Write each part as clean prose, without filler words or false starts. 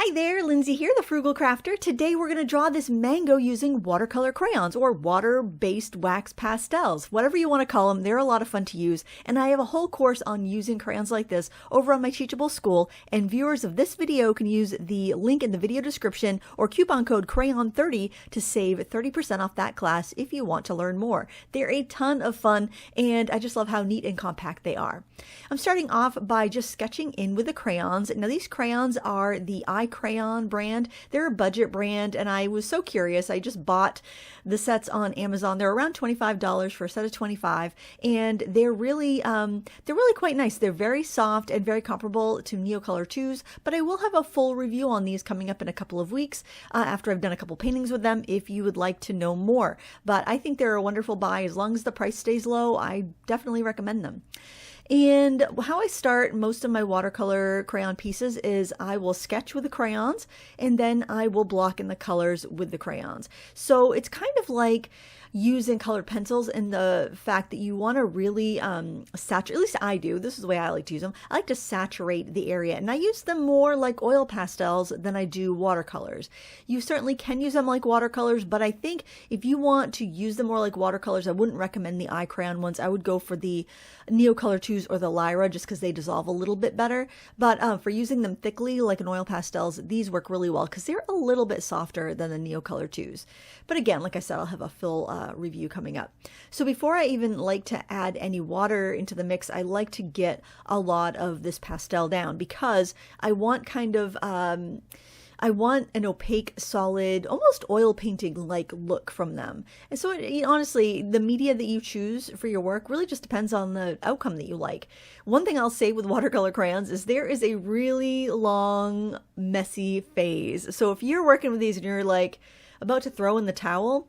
Hi there, Lindsay here, the Frugal Crafter. Today we're going to draw this mango using watercolor crayons or water-based wax pastels. Whatever you want to call them, they're a lot of fun to use. And I have a whole course on using crayons like this over on my Teachable School. And viewers of this video can use the link in the video description or coupon code CRAYON30 to save 30% off that class if you want to learn more. They're a ton of fun and I just love how neat and compact they are. I'm starting off by just sketching in with the crayons. Now these crayons are the icrayon brand. They're a budget brand and I was so curious. I just bought the sets on Amazon. They're around $25 for a set of 25 and they're really quite nice. They're very soft and very comparable to Neocolor 2s, but I will have a full review on these coming up in a couple of weeks after I've done a couple paintings with them if you would like to know more. But I think they're a wonderful buy. As long as the price stays low, I definitely recommend them. And how I start most of my watercolor crayon pieces is I will sketch with the crayons and then I will block in the colors with the crayons. So it's kind of like using colored pencils in the fact that you want to really saturate, at least I do, this is the way I like to use them, I like to saturate the area and I use them more like oil pastels than I do watercolors. You certainly can use them like watercolors, but I think if you want to use them more like watercolors, I wouldn't recommend the eye crayon ones. I would go for the Neocolor 2s or the Lyra just because they dissolve a little bit better. But for using them thickly like an oil pastels, these work really well because they're a little bit softer than the Neocolor 2s. But again, like I said, I'll have a full review coming up. So before I even like to add any water into the mix, I like to get a lot of this pastel down because I want kind of I want an opaque, solid, almost oil painting-like look from them. And so honestly, the media that you choose for your work really just depends on the outcome that you like. One thing I'll say with watercolor crayons is there is a really long, messy phase. So if you're working with these and you're like about to throw in the towel,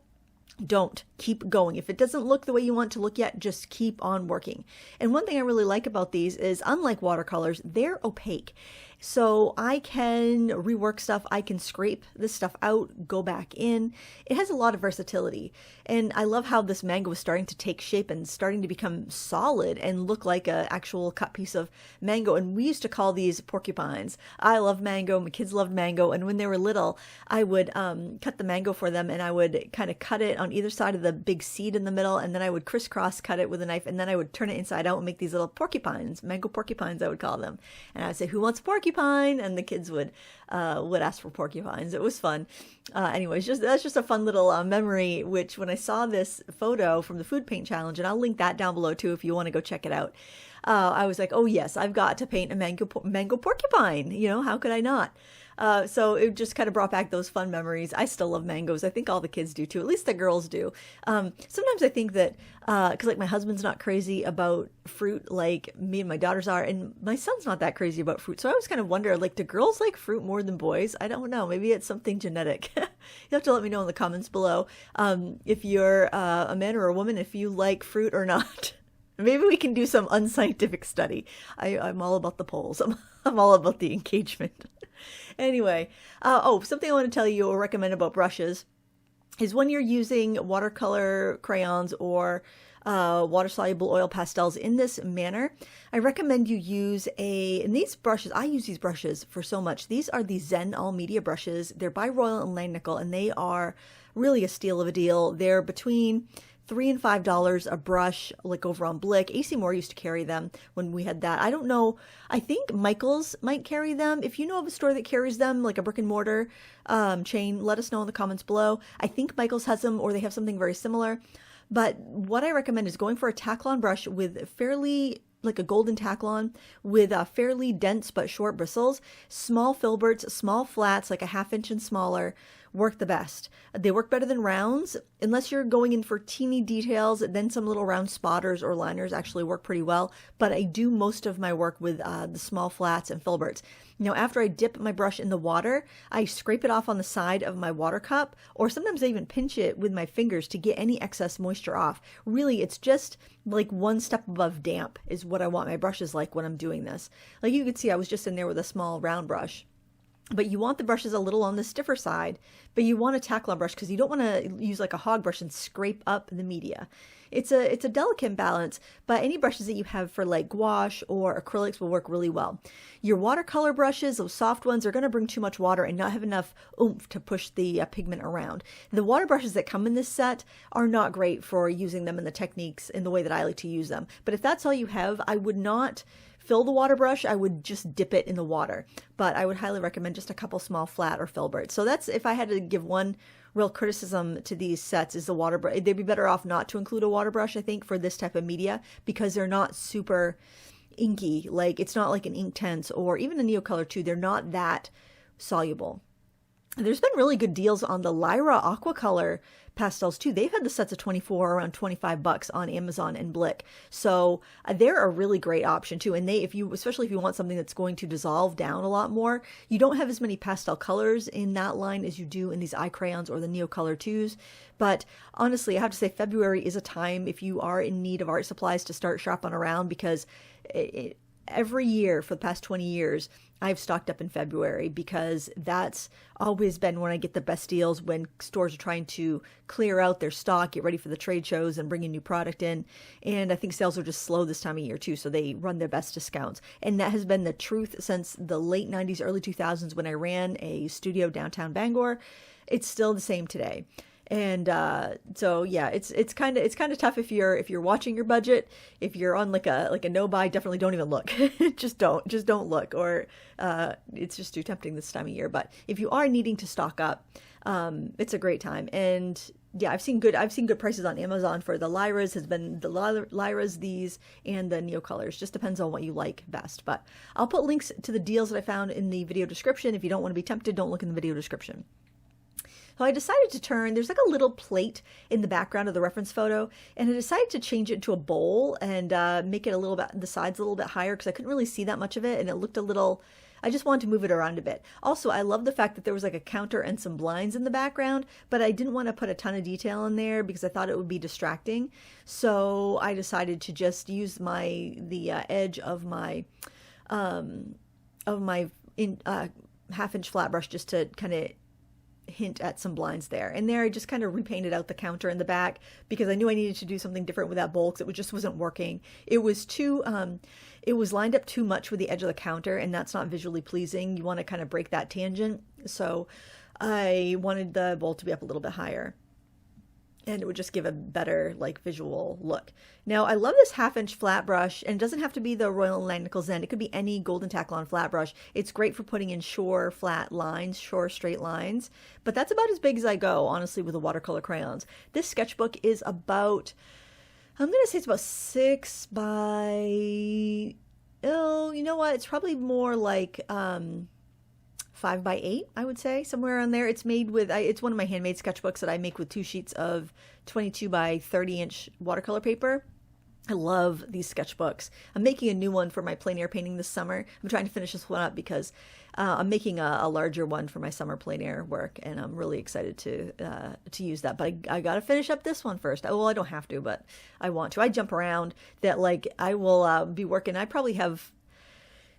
don't. Keep going. If it doesn't look the way you want to look yet, just keep on working. And one thing I really like about these is, unlike watercolors, they're opaque. So I can rework stuff. I can scrape this stuff out, go back in. It has a lot of versatility. And I love how this mango is starting to take shape and starting to become solid and look like an actual cut piece of mango. And we used to call these porcupines. I love mango. My kids loved mango. And when they were little, I would cut the mango for them and I would kind of cut it on either side of the big seed in the middle. And then I would crisscross cut it with a knife. And then I would turn it inside out and make these little porcupines, mango porcupines, I would call them. And I would say, who wants a porcupine? And the kids would ask for porcupines. It was fun. Anyways, that's just a fun little memory, which when I saw this photo from the Food Paint Challenge, and I'll link that down below too if you want to go check it out, I was like, oh yes, I've got to paint a mango porcupine. You know, how could I not? So it just kind of brought back those fun memories. I still love mangoes. I think all the kids do too. At least the girls do. Sometimes I think that, cause like my husband's not crazy about fruit like me and my daughters are, and my son's not that crazy about fruit. So I always kind of wonder, like, do girls like fruit more than boys? I don't know. Maybe it's something genetic. You have to let me know in the comments below, if you're a man or a woman, if you like fruit or not. Maybe we can do some unscientific study. I'm all about the polls. I'm all about the engagement. Anyway, something I want to tell you or recommend about brushes is when you're using watercolor crayons or water-soluble oil pastels in this manner, I recommend you use and these brushes, I use these brushes for so much. These are the Zen All Media brushes. They're by Royal and Langnickel, and they are really a steal of a deal. They're between $3 and $5 a brush, like over on Blick. AC Moore used to carry them when we had that. I don't know. I think Michael's might carry them. If you know of a store that carries them, like a brick and mortar chain, let us know in the comments below. I think Michael's has them or they have something very similar. But what I recommend is going for a Taklon brush with fairly, like a golden Taklon with fairly dense but short bristles. Small filberts, small flats, like a 1/2 inch and smaller, work the best. They work better than rounds. Unless you're going in for teeny details, then some little round spotters or liners actually work pretty well. But I do most of my work with the small flats and filberts. Now, after I dip my brush in the water, I scrape it off on the side of my water cup, or sometimes I even pinch it with my fingers to get any excess moisture off. Really, it's just like one step above damp is what I want my brushes like when I'm doing this. Like you can see, I was just in there with a small round brush. but you want the brushes a little on the stiffer side, but you want a Taklon brush because you don't want to use like a hog brush and scrape up the media. It's a delicate balance, but any brushes that you have for like gouache or acrylics will work really well. Your watercolor brushes, those soft ones, are going to bring too much water and not have enough oomph to push the pigment around. The water brushes that come in this set are not great for using them in the techniques in the way that I like to use them. But if that's all you have, I would not fill the water brush. I would just dip it in the water, but I would highly recommend just a couple small flat or filberts. So that's, if I had to give one real criticism to these sets, is the water brush. They'd be better off not to include a water brush, I think, for this type of media, because they're not super inky. Like, it's not like an Inktense or even a Neocolor 2. They're not that soluble. There's been really good deals on the Lyra Aquacolor pastels too. They've had the sets of 24, around $25 on Amazon and Blick. So they're a really great option too. And especially if you want something that's going to dissolve down a lot more, you don't have as many pastel colors in that line as you do in these icrayons or the Neocolor 2s. But honestly, I have to say February is a time, if you are in need of art supplies, to start shopping around, because every year for the past 20 years, I've stocked up in February, because that's always been when I get the best deals, when stores are trying to clear out their stock, get ready for the trade shows and bring a new product in. And I think sales are just slow this time of year too, so they run their best discounts. And that has been the truth since the late 90s, early 2000s, when I ran a studio downtown Bangor. It's still the same today. And so yeah, it's kind of tough if you're watching your budget. If you're on like a no buy, definitely don't even look. just don't look, or it's just too tempting this time of year. But if you are needing to stock up, it's a great time. And yeah, I've seen good prices on Amazon for the Lyras. Has been the Lyras, these, and the Neocolors. Just depends on what you like best. But I'll put links to the deals that I found in the video description. If you don't want to be tempted, don't look in the video description. So I decided to there's like a little plate in the background of the reference photo, and I decided to change it into a bowl and make it a little bit, the sides a little bit higher, because I couldn't really see that much of it, and it looked a little, I just wanted to move it around a bit. Also, I love the fact that there was like a counter and some blinds in the background, but I didn't want to put a ton of detail in there because I thought it would be distracting. So I decided to just use the edge of my half-inch flat brush just to kind of hint at some blinds there. And there I just kind of repainted out the counter in the back, because I knew I needed to do something different with that bowl, because it just wasn't working. It was it was lined up too much with the edge of the counter, and that's not visually pleasing. You want to kind of break that tangent. So I wanted the bowl to be up a little bit higher, and it would just give a better like visual look. Now, I love this half-inch flat brush, and it doesn't have to be the Royal Langnickel Zen. It could be any Golden Taklon flat brush. It's great for putting in shore flat lines, shore straight lines, but that's about as big as I go, honestly, with the watercolor crayons. This sketchbook is about, I'm going to say it's about 6 by, oh, you know what? It's probably more like 5 by 8, I would say, somewhere around there. It's made with, it's one of my handmade sketchbooks that I make with 2 sheets of 22 by 30 inch watercolor paper. I love these sketchbooks. I'm making a new one for my plein air painting this summer. I'm trying to finish this one up because I'm making a larger one for my summer plein air work, and I'm really excited to use that. But I got to finish up this one first. Well, I don't have to, but I want to. I jump around that, like, I will be working. I probably have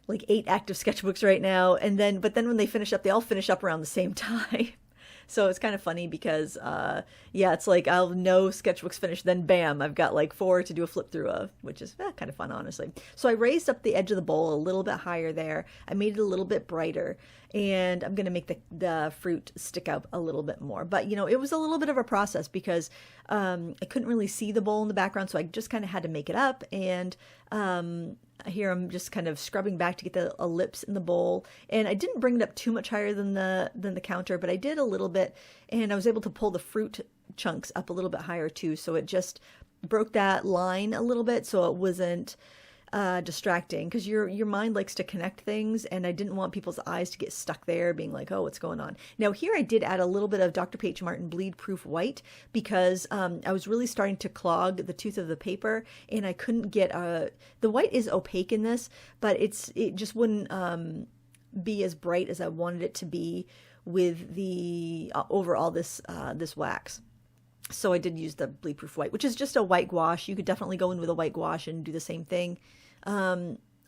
like 8 active sketchbooks right now, but then when they finish up, they all finish up around the same time. So it's kind of funny because, yeah, it's like I'll know sketchbooks finished, then bam, I've got like 4 to do a flip through of, which is kind of fun, honestly. So I raised up the edge of the bowl a little bit higher there. I made it a little bit brighter, and I'm going to make the fruit stick out a little bit more. But, you know, it was a little bit of a process because I couldn't really see the bowl in the background, so I just kind of had to make it up. And here I'm just kind of scrubbing back to get the ellipse in the bowl, and I didn't bring it up too much higher than the counter, but I did a little bit, and I was able to pull the fruit chunks up a little bit higher too, so it just broke that line a little bit, so it wasn't distracting, because your mind likes to connect things, and I didn't want people's eyes to get stuck there being like, oh, what's going on. Now here I did add a little bit of Dr. P.H. Martin bleed proof white, because I was really starting to clog the tooth of the paper, and I couldn't get the white is opaque in this, but it just wouldn't be as bright as I wanted it to be with the overall this wax. So I did use the bleed proof white, which is just a white gouache. You could definitely go in with a white gouache and do the same thing.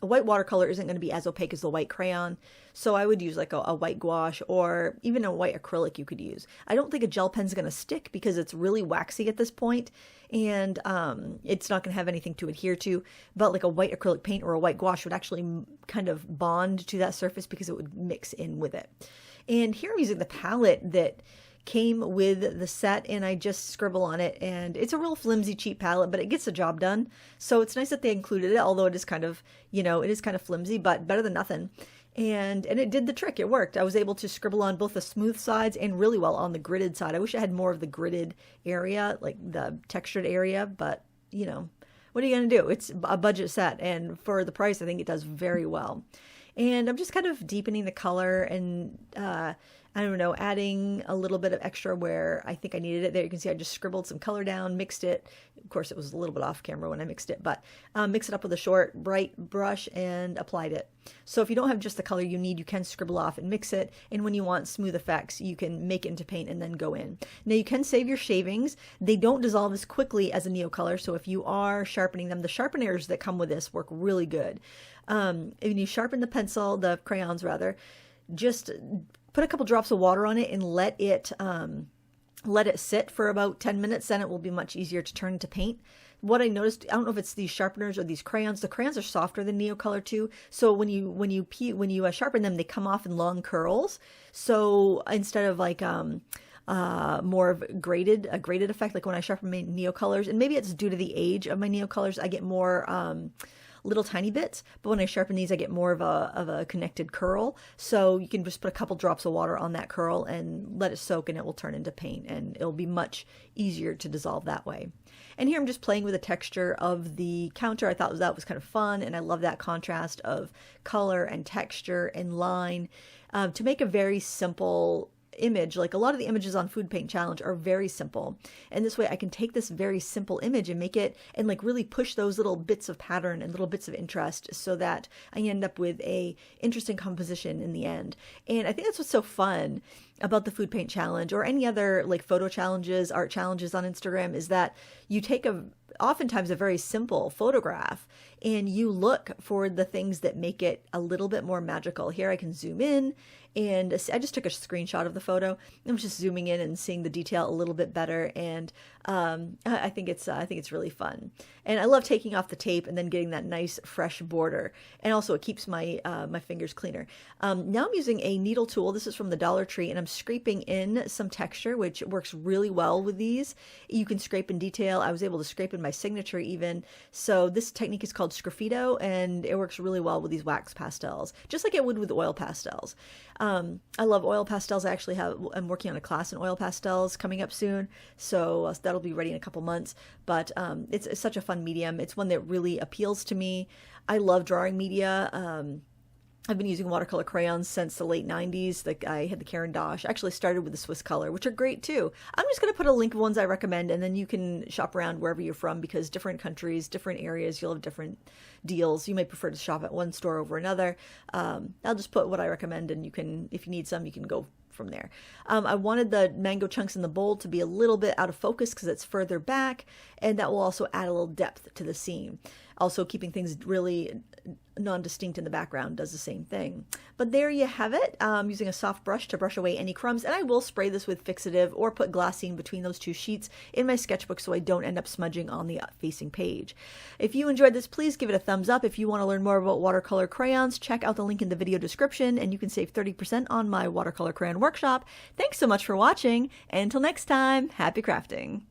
a white watercolor isn't going to be as opaque as the white crayon. So I would use like a white gouache or even a white acrylic you could use. I don't think a gel pen's going to stick because it's really waxy at this point, and it's not going to have anything to adhere to. But like a white acrylic paint or a white gouache would actually kind of bond to that surface because it would mix in with it. And here I'm using the palette that came with the set, and I just scribble on it, and it's a real flimsy, cheap palette, but it gets the job done. So it's nice that they included it, although it is kind of, you know, it is kind of flimsy, but better than nothing. And it did the trick. It worked. I was able to scribble on both the smooth sides and really well on the gridded side. I wish I had more of the gridded area, like the textured area, but you know, what are you going to do? It's a budget set, and for the price, I think it does very well. And I'm just kind of deepening the color and, I don't know, adding a little bit of extra where I think I needed it. There you can see I just scribbled some color down, mixed it. Of course, it was a little bit off camera when I mixed it, but mix it up with a short, bright brush and applied it. So if you don't have just the color you need, you can scribble off and mix it. And when you want smooth effects, you can make it into paint and then go in. Now you can save your shavings. They don't dissolve as quickly as a Neocolor. So if you are sharpening them, the sharpeners that come with this work really good. When you sharpen the pencil, the crayons rather, just put a couple drops of water on it and let it sit for about 10 minutes. Then it will be much easier to turn into paint. What I noticed, I don't know if it's these sharpeners or these crayons. The crayons are softer than Neocolor too. So when you sharpen them, they come off in long curls. So instead of like more of a graded effect, like when I sharpen my Neocolors, and maybe it's due to the age of my Neocolors, I get more little tiny bits, but when I sharpen these, I get more of a connected curl. So you can just put a couple drops of water on that curl and let it soak, and it will turn into paint, and it'll be much easier to dissolve that way. And here I'm just playing with the texture of the counter. I thought that was kind of fun, and I love that contrast of color and texture and line to make a very simple image. Like a lot of the images on Food Paint Challenge are very simple, and this way I can take this very simple image and make it, and like really push those little bits of pattern and little bits of interest so that I end up with a interesting composition in the end. And I think that's what's so fun about the Food Paint Challenge or any other like photo challenges, art challenges on Instagram, is that you take oftentimes a very simple photograph and you look for the things that make it a little bit more magical. Here I can zoom in, and I just took a screenshot of the photo. I'm just zooming in and seeing the detail a little bit better, and I think it's really fun. And I love taking off the tape and then getting that nice fresh border, and also it keeps my my fingers cleaner. Now I'm using a needle tool. This is from the Dollar Tree, and I'm scraping in some texture, which works really well with these. You can scrape in detail. I was able to scrape in my signature even. So this technique is called Sgraffito, and it works really well with these wax pastels, just like it would with oil pastels. I love oil pastels. I'm working on a class in oil pastels coming up soon, so that'll be ready in a couple months. But it's such a fun medium. It's one that really appeals to me. I love drawing media. I've been using watercolor crayons since the late 90s. I had the Caran d'Ache. I actually started with the Swiss Color, which are great too. I'm just going to put a link of ones I recommend, and then you can shop around wherever you're from, because different countries, different areas, you'll have different deals. You may prefer to shop at one store over another. I'll just put what I recommend, and you can, if you need some, you can go from there. I wanted the mango chunks in the bowl to be a little bit out of focus because it's further back, and that will also add a little depth to the scene. Also, keeping things really non-distinct in the background does the same thing. But there you have it. I'm using a soft brush to brush away any crumbs, and I will spray this with fixative or put glassine between those two sheets in my sketchbook so I don't end up smudging on the facing page. If you enjoyed this, please give it a thumbs up. If you want to learn more about watercolor crayons, check out the link in the video description, and you can save 30% on my watercolor crayon workshop. Thanks so much for watching, and until next time, happy crafting!